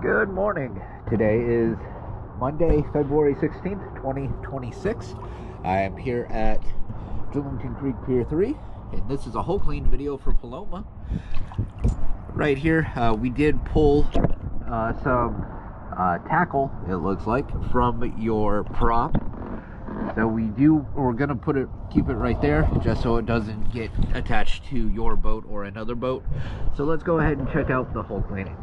Good morning. Today is Monday, February 16th, 2026. I am here at Sunken Creek Pier 3, and this is a whole clean video for Paloma. Right here, we did pull some tackle, it looks like, from your prop. So we're gonna keep it right there, just so it doesn't get attached to your boat or another boat. So let's go ahead and check out the hull cleaning.